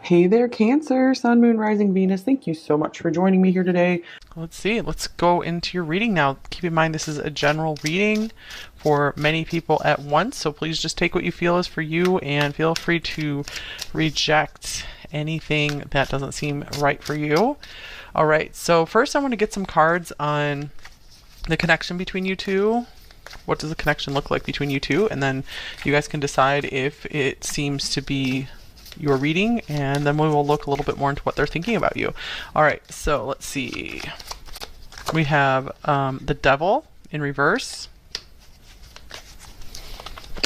Hey there, Cancer, Sun, Moon, Rising, Venus. Thank you so much for joining me here today. Let's see. Let's go into your reading now. Keep in mind this is a general reading for many people at once, so please just take what you feel is for you and feel free to reject anything that doesn't seem right for you. All right, so first I want to get some cards on the connection between you two. What does the connection look like between you two? And then you guys can decide if it seems to be your reading, and then we will look a little bit more into what they're thinking about you. All right, so let's see. We have the Devil in reverse,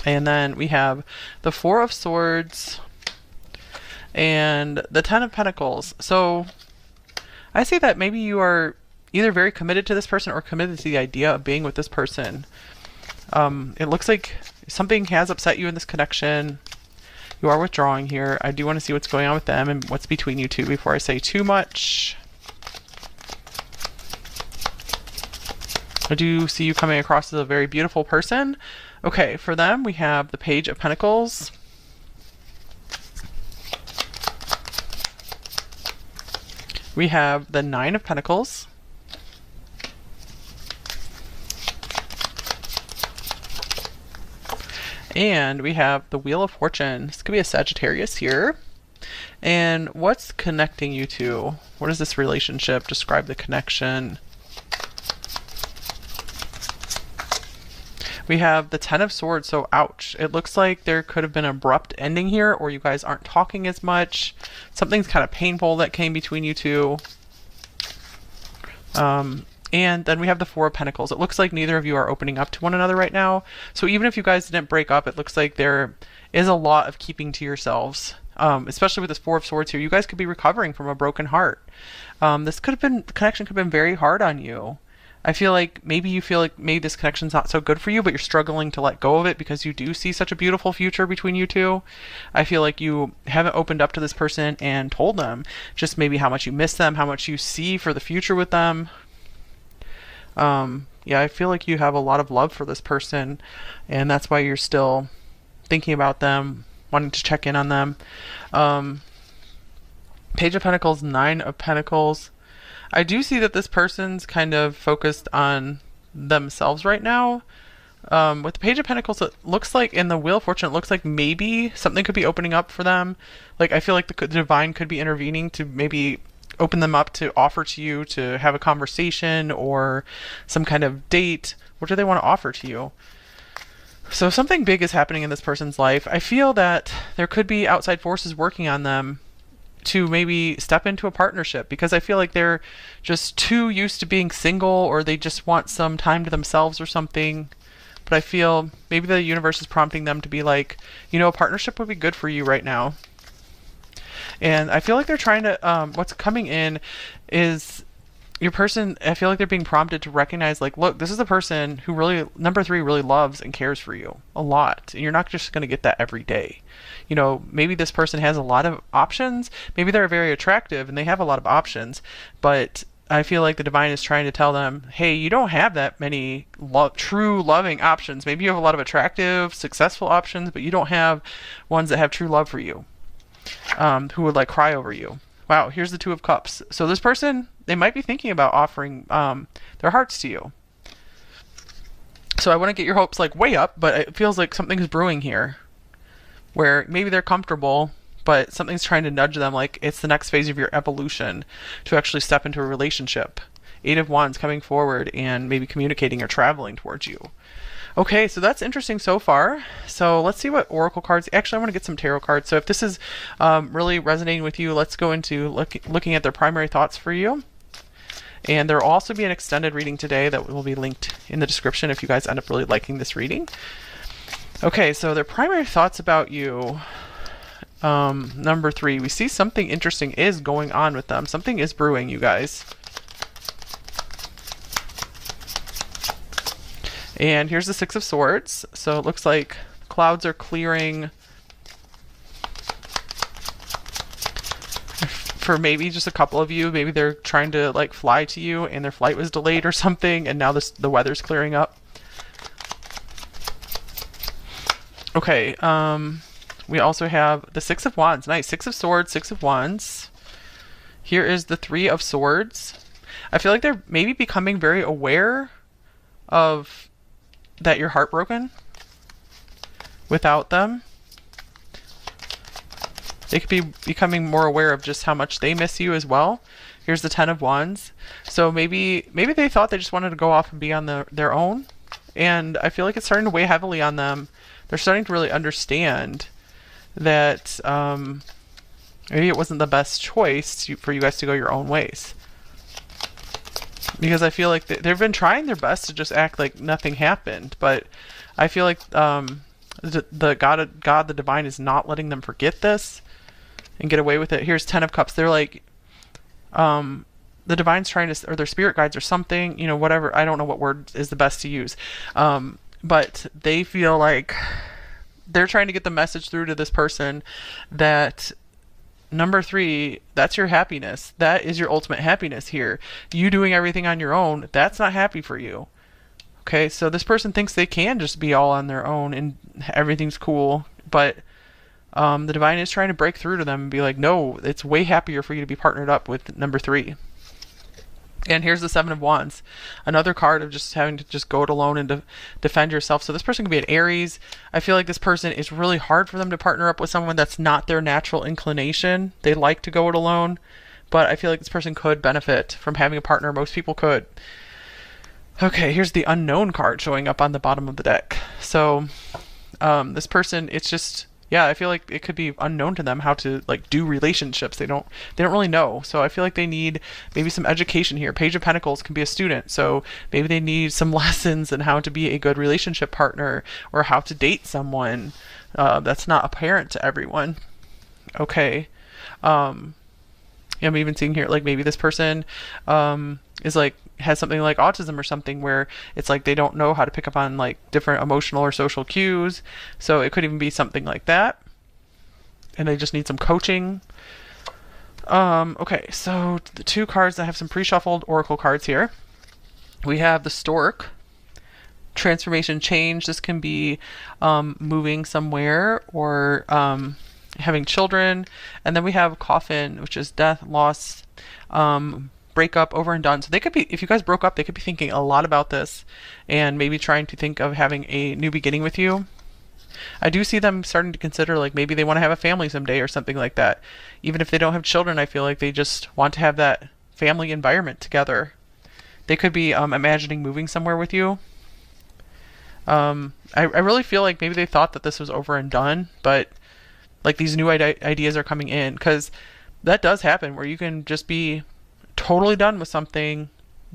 and then we have the Four of Swords and the Ten of Pentacles. So I see that maybe you are either very committed to this person or committed to the idea of being with this person. It looks like something has upset you in this connection. You are withdrawing here. I do want to see what's going on with them and what's between you two before I say too much. I do see you coming across as a very beautiful person. Okay, for them, we have the Page of Pentacles. We have the Nine of Pentacles. And we have the Wheel of Fortune. This could be a Sagittarius here. And what's connecting you two? What is this relationship? Describe the connection. We have the Ten of Swords, so ouch. It looks like there could have been an abrupt ending here, or you guys aren't talking as much. Something's kind of painful that came between you two. And then we have the Four of Pentacles. It looks like neither of you are opening up to one another right now. So even if you guys didn't break up, it looks like there is a lot of keeping to yourselves. Especially with this Four of Swords here, you guys could be recovering from a broken heart. This could have been, the connection could have been very hard on you. I feel like maybe you feel like maybe this connection's not so good for you, but you're struggling to let go of it because you do see such a beautiful future between you two. I feel like you haven't opened up to this person and told them just maybe how much you miss them, how much you see for the future with them. Yeah, I feel like you have a lot of love for this person, and that's why you're still thinking about them, wanting to check in on them. Page of Pentacles, Nine of Pentacles. I do see that this person's kind of focused on themselves right now. With the Page of Pentacles, it looks like in the Wheel of Fortune, it looks like maybe something could be opening up for them. Like, I feel like the divine could be intervening to maybe open them up to offer to you to have a conversation or some kind of date. What do they want to offer to you? So something big is happening in this person's life. I feel that there could be outside forces working on them to maybe step into a partnership because I feel like they're just too used to being single, or they just want some time to themselves or something. But I feel maybe the universe is prompting them to be like, you know, a partnership would be good for you right now. And I feel like they're trying to, what's coming in is your person, I feel like they're being prompted to recognize, like, look, this is a person who really, number three, really loves and cares for you a lot. And you're not just going to get that every day. You know, maybe this person has a lot of options. Maybe they're very attractive and they have a lot of options. But I feel like the divine is trying to tell them, hey, you don't have that many true loving options. Maybe you have a lot of attractive, successful options, but you don't have ones that have true love for you. Who would like cry over you. Wow, here's the Two of Cups. So this person, they might be thinking about offering their hearts to you. So I want to get your hopes like way up, but it feels like something's brewing here where maybe they're comfortable, but something's trying to nudge them like it's the next phase of your evolution to actually step into a relationship. Eight of Wands coming forward and maybe communicating or traveling towards you. Okay, so that's interesting so far. So let's see what oracle cards. Actually, I want to get some tarot cards. So if this is really resonating with you, let's go into looking at their primary thoughts for you. And there will also be an extended reading today that will be linked in the description if you guys end up really liking this reading. Okay, so their primary thoughts about you. Number three, we see something interesting is going on with them. Something is brewing, you guys. And here's the Six of Swords. So it looks like clouds are clearing for maybe just a couple of you. Maybe they're trying to like fly to you and their flight was delayed or something, and now the weather's clearing up. Okay, We also have the Six of Wands. Nice. Six of Swords, Six of Wands. Here is the Three of Swords. I feel like they're maybe becoming very aware of that you're heartbroken without them. They could be becoming more aware of just how much they miss you as well. Here's the Ten of Wands. So maybe they thought they just wanted to go off and be on their own. And I feel like it's starting to weigh heavily on them. They're starting to really understand that maybe it wasn't the best choice for you guys to go your own ways. Because I feel like they've been trying their best to just act like nothing happened. But I feel like the God, the Divine, is not letting them forget this and get away with it. Here's Ten of Cups. They're like, the Divine's trying to, or their spirit guides or something, you know, whatever. I don't know what word is the best to use. But they feel like they're trying to get the message through to this person that number 3, that's your happiness. That is your ultimate happiness here. You doing everything on your own, that's not happy for you. Okay, so this person thinks they can just be all on their own and everything's cool, but the Divine is trying to break through to them and be like, no, it's way happier for you to be partnered up with number 3. And here's the Seven of Wands, another card of just having to just go it alone and defend yourself. So this person could be an Aries. I feel like this person, is really hard for them to partner up with someone that's not their natural inclination. They like to go it alone, but I feel like this person could benefit from having a partner. Most people could. Okay, here's the Unknown card showing up on the bottom of the deck. So this person, it's just, yeah, I feel like it could be unknown to them how to like do relationships. They don't really know. So I feel like they need maybe some education here. Page of Pentacles can be a student. So maybe they need some lessons in how to be a good relationship partner or how to date someone that's not apparent to everyone. Okay. I'm even seeing here, like maybe this person is like, has something like autism or something where it's like they don't know how to pick up on like different emotional or social cues. So it could even be something like that. And they just need some coaching. Okay, so the 2 cards, I have some pre-shuffled oracle cards here. We have the Stork, transformation, change. This can be moving somewhere or having children. And then we have Coffin, which is death, loss, breakup, over and done. So they could be, if you guys broke up, they could be thinking a lot about this and maybe trying to think of having a new beginning with you. I do see them starting to consider like maybe they want to have a family someday or something like that. Even if they don't have children, I feel like they just want to have that family environment together. They could be imagining moving somewhere with you. I really feel like maybe they thought that this was over and done, but like these new ideas are coming in, because that does happen where you can just be totally done with something,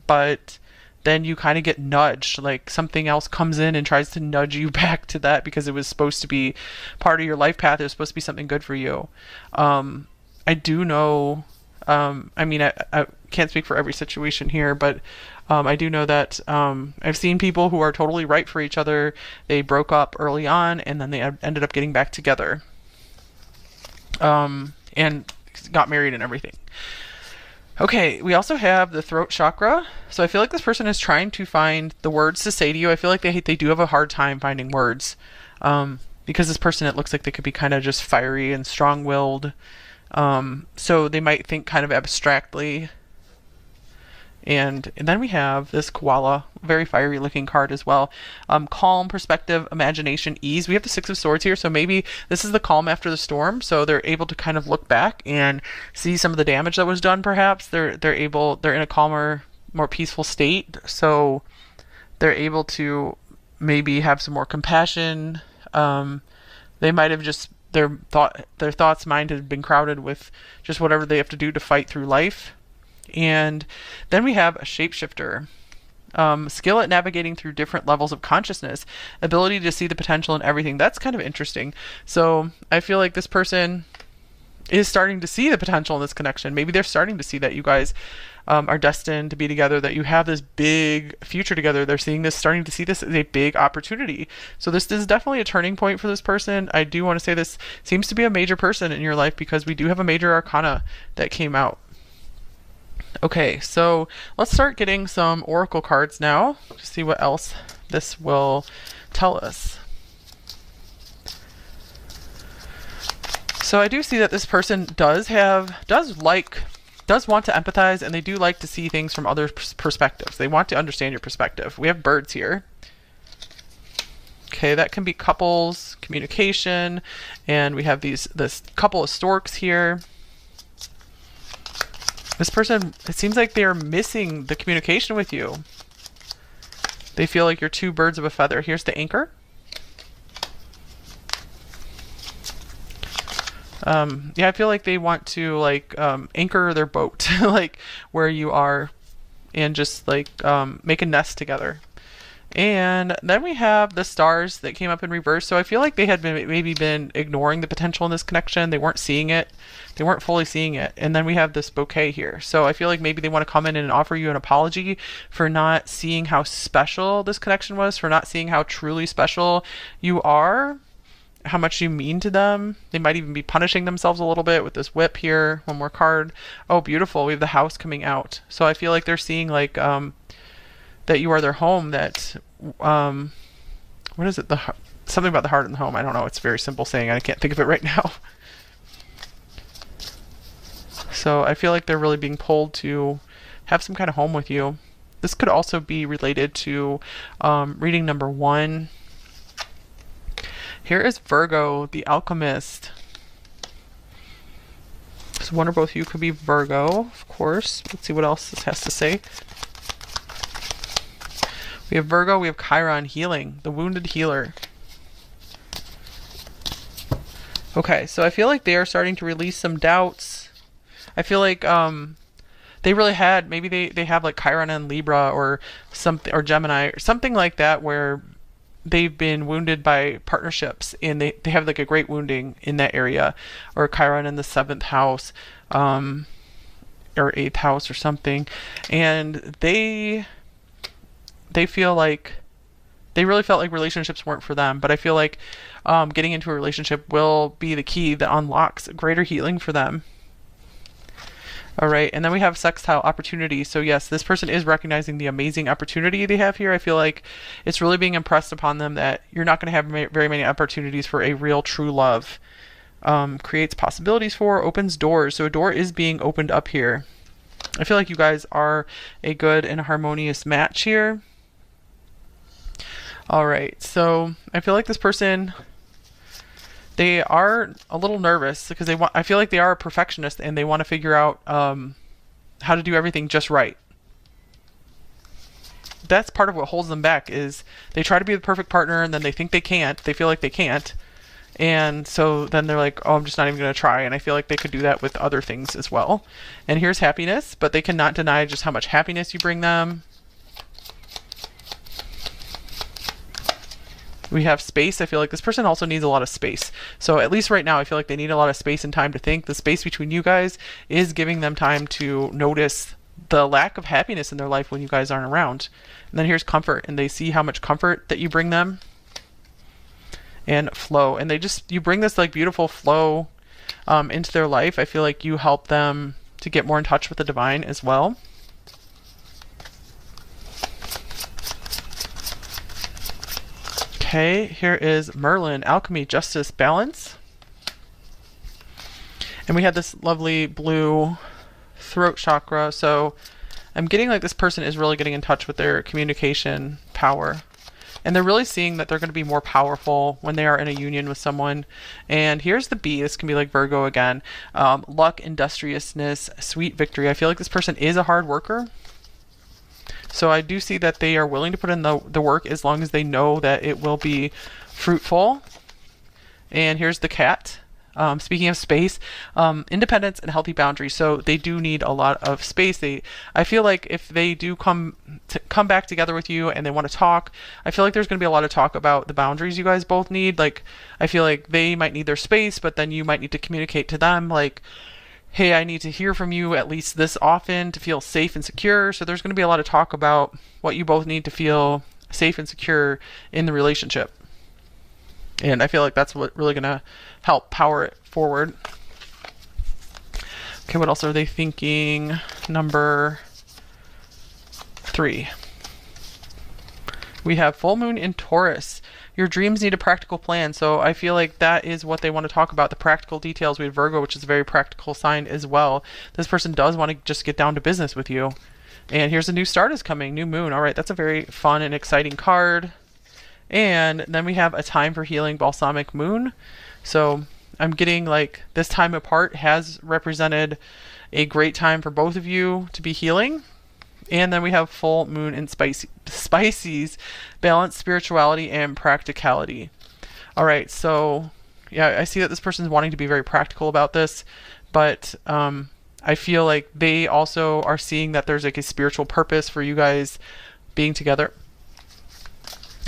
but then you kind of get nudged, like something else comes in and tries to nudge you back to that because it was supposed to be part of your life path. It was supposed to be something good for you. I do know, I mean, I can't speak for every situation here, but I do know that I've seen people who are totally right for each other. They broke up early on and then they ended up getting back together and got married and everything. Okay, we also have the throat chakra. So I feel like this person is trying to find the words to say to you. I feel like they do have a hard time finding words because this person, it looks like they could be kind of just fiery and strong-willed. So they might think kind of abstractly. And then we have this koala, very fiery looking card as well. Calm, perspective, imagination, ease. We have the Six of Swords here, so maybe this is the calm after the storm. So they're able to kind of look back and see some of the damage that was done. Perhaps they're in a calmer, more peaceful state. So they're able to maybe have some more compassion. They might have just their thoughts mind has been crowded with just whatever they have to do to fight through life. And then we have a shapeshifter. Skill at navigating through different levels of consciousness, ability to see the potential in everything. That's kind of interesting. So I feel like this person is starting to see the potential in this connection. Maybe they're starting to see that you guys are destined to be together, that you have this big future together. They're seeing this, starting to see this as a big opportunity. So this is definitely a turning point for this person. I do want to say this seems to be a major person in your life because we do have a major arcana that came out. Okay, so let's start getting some oracle cards now to see what else this will tell us. So I do see that this person does want to empathize, and they do like to see things from other perspectives. They want to understand your perspective. We have birds here. Okay, that can be couples, communication, and we have this couple of storks here. This person, it seems like they're missing the communication with you. They feel like you're two birds of a feather. Here's the anchor. Yeah, I feel like they want to like anchor their boat, like where you are, and just like make a nest together. And then we have the stars that came up in reverse. So I feel like they had maybe been ignoring the potential in this connection. They weren't seeing it. They weren't fully seeing it. And then we have this bouquet here. So I feel like maybe they want to come in and offer you an apology for not seeing how special this connection was, for not seeing how truly special you are, how much you mean to them. They might even be punishing themselves a little bit with this whip here. One more card. Oh, beautiful. We have the house coming out. So I feel like they're seeing like that you are their home, that what is it, something about the heart and the home. I don't know, it's a very simple saying, I can't think of it right now. So I feel like they're really being pulled to have some kind of home with you. This could also be related to reading number 1. Here is Virgo, the alchemist. So one or both of you could be Virgo, of course. Let's see what else this has to say. We have Virgo, we have Chiron, healing, the wounded healer. Okay, so I feel like they are starting to release some doubts. I feel like they really had, maybe they have like Chiron and Libra or something, or Gemini or something like that, where they've been wounded by partnerships and they have like a great wounding in that area, or Chiron in the 7th house or 8th house or something, and they feel like they really felt like relationships weren't for them. But I feel like getting into a relationship will be the key that unlocks greater healing for them. All right, and then we have sextile opportunity. So yes, this person is recognizing the amazing opportunity they have here. I feel like it's really being impressed upon them that you're not going to have very many opportunities for a real true love. Creates possibilities for, opens doors. So a door is being opened up here. I feel like you guys are a good and harmonious match here. All right, so I feel like this person, they are a little nervous because I feel like they are a perfectionist and they want to figure out how to do everything just right. That's part of what holds them back, is they try to be the perfect partner and then they think they can't. They feel like they can't. And so then they're like, oh, I'm just not even going to try. And I feel like they could do that with other things as well. And here's happiness, but they cannot deny just how much happiness you bring them. We have space. I feel like this person also needs a lot of space. So at least right now, I feel like they need a lot of space and time to think. The space between you guys is giving them time to notice the lack of happiness in their life when you guys aren't around. And then here's comfort, and they see how much comfort that you bring them. And flow, and you bring this like beautiful flow into their life. I feel like you help them to get more in touch with the divine as well. Okay, here is Merlin, alchemy, justice, balance. And we have this lovely blue throat chakra. So I'm getting like this person is really getting in touch with their communication power. And they're really seeing that they're going to be more powerful when they are in a union with someone. And here's the B. This can be like Virgo again. Luck, industriousness, sweet victory. I feel like this person is a hard worker. So I do see that they are willing to put in the work as long as they know that it will be fruitful. And here's the cat. Speaking of space, independence and healthy boundaries. So they do need a lot of space. I feel like if they do come back together with you and they want to talk, I feel like there's going to be a lot of talk about the boundaries you guys both need. Like, I feel like they might need their space, but then you might need to communicate to them like, hey, I need to hear from you at least this often to feel safe and secure. So there's going to be a lot of talk about what you both need to feel safe and secure in the relationship. And I feel like that's what really going to help power it forward. Okay, what else are they thinking? Number 3. We have full moon in Taurus. Your dreams need a practical plan. So I feel like that is what they want to talk about, the practical details. We have Virgo, which is a very practical sign as well. This person does want to just get down to business with you. And here's a new start is coming, new moon. All right, that's a very fun and exciting card. And then we have a time for healing, balsamic moon. So I'm getting like this time apart has represented a great time for both of you to be healing. And then we have full moon in Pisces, balance, spirituality, and practicality. All right, so yeah, I see that this person is wanting to be very practical about this, but I feel like they also are seeing that there's like a spiritual purpose for you guys being together.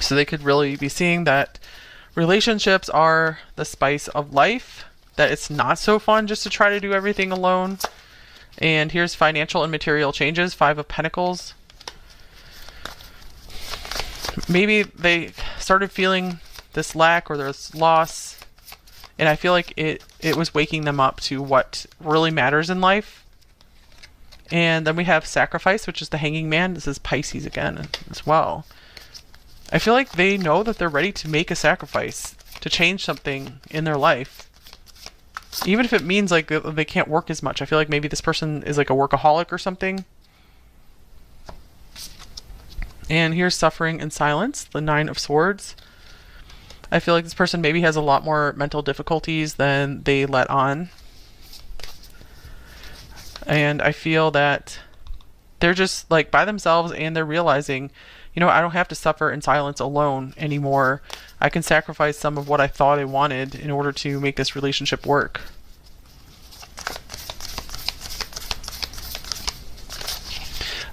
So they could really be seeing that relationships are the spice of life, that it's not so fun just to try to do everything alone. And here's financial and material changes, 5 of Pentacles. Maybe they started feeling this lack or this loss, and I feel like it was waking them up to what really matters in life. And then we have sacrifice, which is the hanging man. This is Pisces again as well. I feel like they know that they're ready to make a sacrifice to change something in their life. Even if it means like they can't work as much. I feel like maybe this person is like a workaholic or something. And here's suffering and silence, the 9 of Swords. I feel like this person maybe has a lot more mental difficulties than they let on. And I feel that they're just like by themselves and they're realizing, you know, I don't have to suffer in silence alone anymore. I can sacrifice some of what I thought I wanted in order to make this relationship work.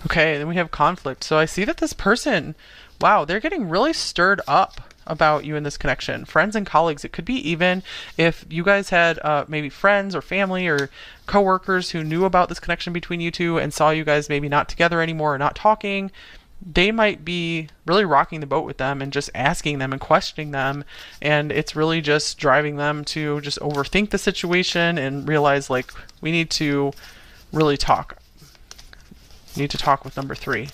Okay, then we have conflict. So I see that this person, wow, they're getting really stirred up about you in this connection. Friends and colleagues. It could be even if you guys had maybe friends or family or coworkers who knew about this connection between you two and saw you guys maybe not together anymore or not talking. They might be really rocking the boat with them and just asking them and questioning them. And it's really just driving them to just overthink the situation and realize like we need to really talk. Need to talk with number 3.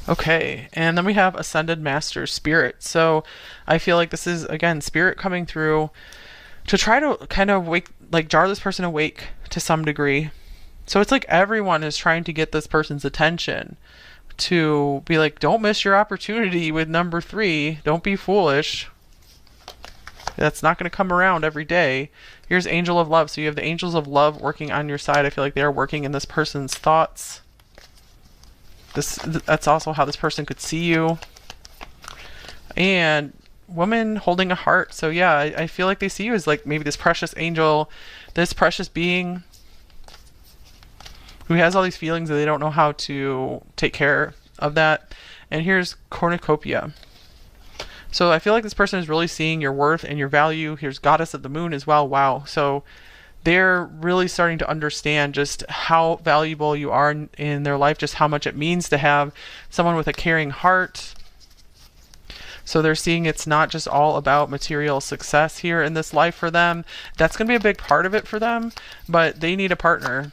Okay, and then we have Ascended Master Spirit. So I feel like this is, again, Spirit coming through to try to kind of jar this person awake to some degree. So it's like everyone is trying to get this person's attention to be like, don't miss your opportunity with number 3. Don't be foolish. That's not going to come around every day. Here's Angel of Love. So you have the Angels of Love working on your side. I feel like they're working in this person's thoughts. That's also how this person could see you. And woman holding a heart. So yeah, I feel like they see you as like maybe this precious angel, this precious being who has all these feelings that they don't know how to take care of that. And here's cornucopia. So I feel like this person is really seeing your worth and your value. Here's Goddess of the Moon as well. Wow. So they're really starting to understand just how valuable you are in their life, just how much it means to have someone with a caring heart. So they're seeing it's not just all about material success here in this life for them. That's going to be a big part of it for them, but they need a partner.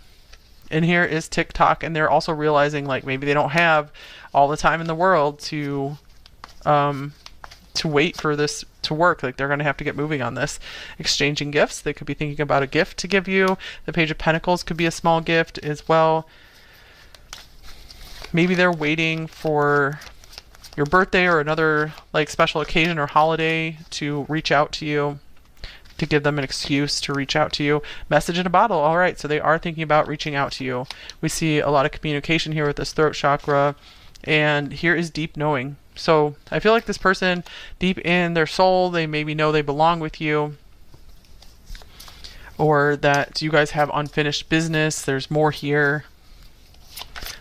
And here is TikTok, and they're also realizing like maybe they don't have all the time in the world to wait for this to work. Like they're going to have to get moving on this. Exchanging gifts. They could be thinking about a gift to give you. The Page of Pentacles could be a small gift as well. Maybe they're waiting for your birthday or another like special occasion or holiday to reach out to you, to give them an excuse to reach out to you. Message in a bottle. All right, so they are thinking about reaching out to you. We see a lot of communication here with this throat chakra, and here is deep knowing. So I feel like this person, deep in their soul, they maybe know they belong with you, or that you guys have unfinished business. There's more here.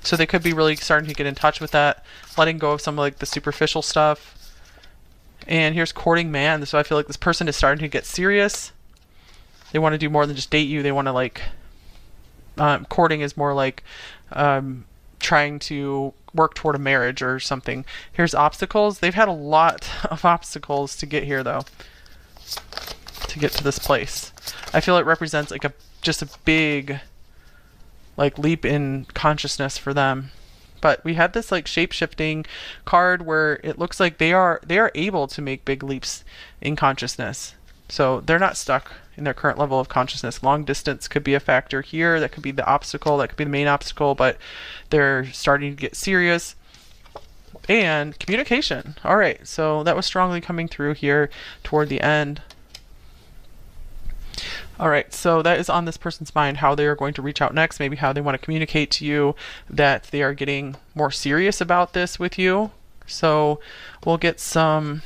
So they could be really starting to get in touch with that, letting go of some of like the superficial stuff. And here's courting man. So I feel like this person is starting to get serious. They want to do more than just date you. They want to like, courting is more like trying to work toward a marriage or something. Here's obstacles. They've had a lot of obstacles to get here though, to get to this place. I feel it represents like just a big like leap in consciousness for them. But we had this like shape-shifting card where it looks like they are able to make big leaps in consciousness. So they're not stuck in their current level of consciousness. Long distance could be a factor here. That could be the obstacle. That could be the main obstacle, but they're starting to get serious. And communication. All right, so that was strongly coming through here toward the end. All right, so that is on this person's mind, how they are going to reach out next, maybe how they want to communicate to you that they are getting more serious about this with you. So we'll get some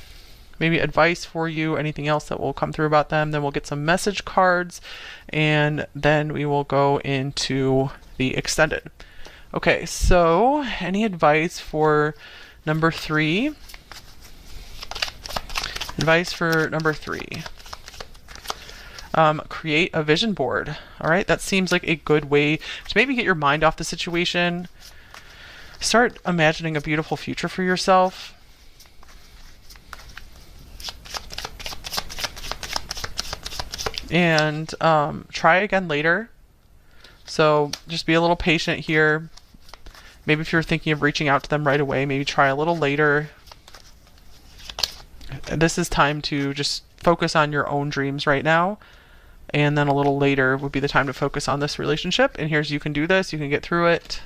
maybe advice for you, anything else that will come through about them. Then we'll get some message cards, and then we will go into the extended. Okay, so any advice for number 3? Advice for number 3. Create a vision board. All right, that seems like a good way to maybe get your mind off the situation. Start imagining a beautiful future for yourself. And try again later. So just be a little patient here. Maybe if you're thinking of reaching out to them right away, maybe try a little later. This is time to just focus on your own dreams right now. And then a little later would be the time to focus on this relationship. And here's, you can do this, you can get through it.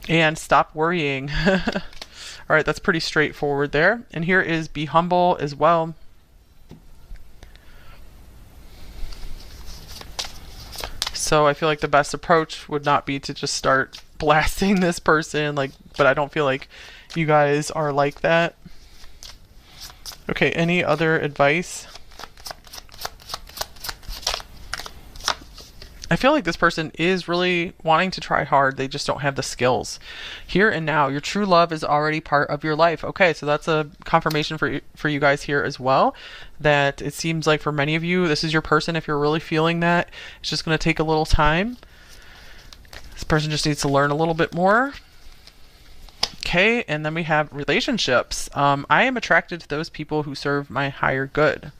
And stop worrying. All right, that's pretty straightforward there. And here is be humble as well. So I feel like the best approach would not be to just start blasting this person, like, but I don't feel like you guys are like that. Okay, any other advice? I feel like this person is really wanting to try hard. They just don't have the skills. Here and now, your true love is already part of your life. Okay, so that's a confirmation for you guys here as well, that it seems like for many of you, this is your person. If you're really feeling that, it's just going to take a little time. This person just needs to learn a little bit more. Okay, and then we have relationships. I am attracted to those people who serve my higher good.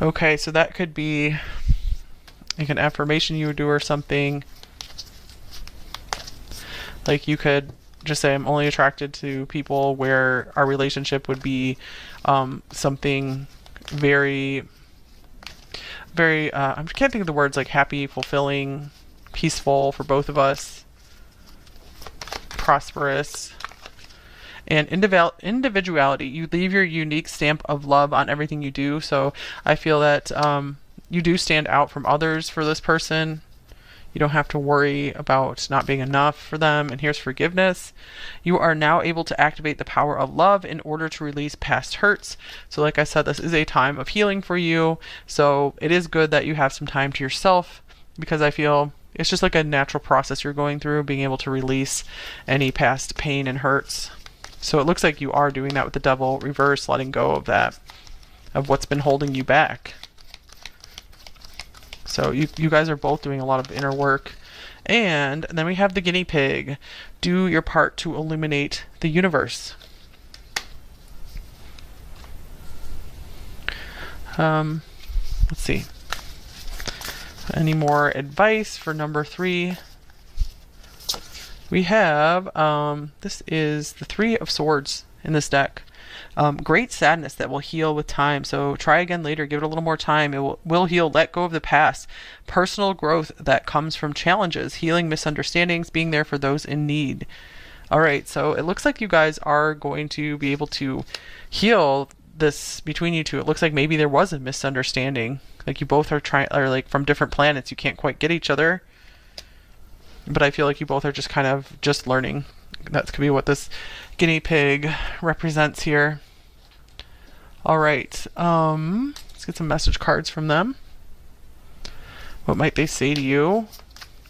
Okay, so that could be like an affirmation you would do or something. Like you could just say, I'm only attracted to people where our relationship would be something very, very, I can't think of the words, like happy, fulfilling, peaceful for both of us, prosperous. And individuality, you leave your unique stamp of love on everything you do. So I feel that you do stand out from others for this person. You don't have to worry about not being enough for them. And here's forgiveness. You are now able to activate the power of love in order to release past hurts. So like I said, this is a time of healing for you. So it is good that you have some time to yourself, because I feel it's just like a natural process you're going through, being able to release any past pain and hurts. So it looks like you are doing that with the Devil reverse, letting go of that, of what's been holding you back. So you guys are both doing a lot of inner work. And then we have the Guinea Pig. Do your part to illuminate the universe. Let's see. Any more advice for number 3? We have, this is the 3 of Swords in this deck. Great sadness that will heal with time. So try again later. Give it a little more time. It will heal. Let go of the past. Personal growth that comes from challenges, healing misunderstandings, being there for those in need. All right, so it looks like you guys are going to be able to heal this between you two. It looks like maybe there was a misunderstanding. Like you both are like from different planets. You can't quite get each other. But I feel like you both are just kind of just learning. That could be what this guinea pig represents here. All right. Let's get some message cards from them. What might they say to you?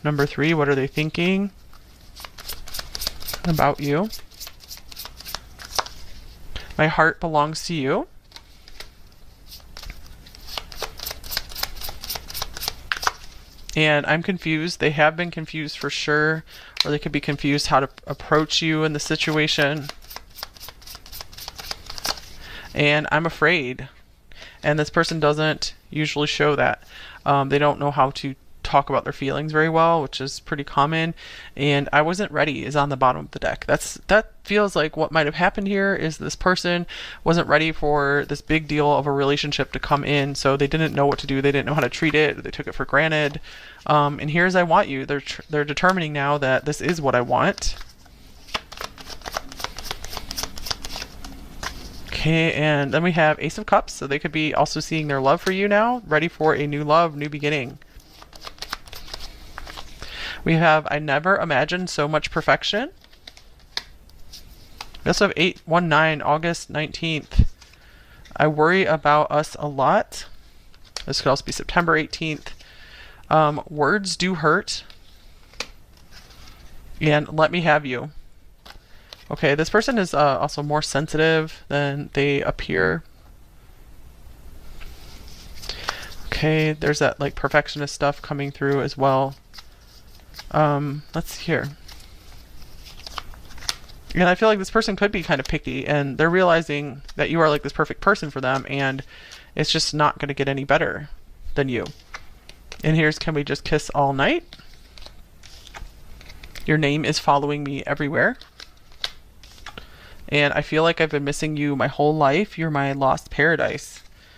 Number 3, what are they thinking about you? My heart belongs to you. And I'm confused. They have been confused for sure, or they could be confused how to approach you in the situation. And I'm afraid. And this person doesn't usually show that. They don't know how to talk about their feelings very well, which is pretty common. And I wasn't ready is on the bottom of the deck. That feels like what might have happened here is this person wasn't ready for this big deal of a relationship to come in, so they didn't know what to do. They didn't know how to treat it. They took it for granted. And here's I want you. They're determining now that this is what I want. Okay, and then we have Ace of Cups, so they could be also seeing their love for you now, ready for a new love, new beginning. We have I never imagined so much perfection. We also have 819, August 19th. I worry about us a lot. This could also be September 18th. Words do hurt. And let me have you. Okay, this person is also more sensitive than they appear. Okay, there's that like perfectionist stuff coming through as well. Let's see here. And I feel like this person could be kind of picky, and they're realizing that you are like this perfect person for them, and it's just not going to get any better than you. And here's Can We Just Kiss All Night? Your name is following me everywhere. And I feel like I've been missing you my whole life. You're my lost paradise.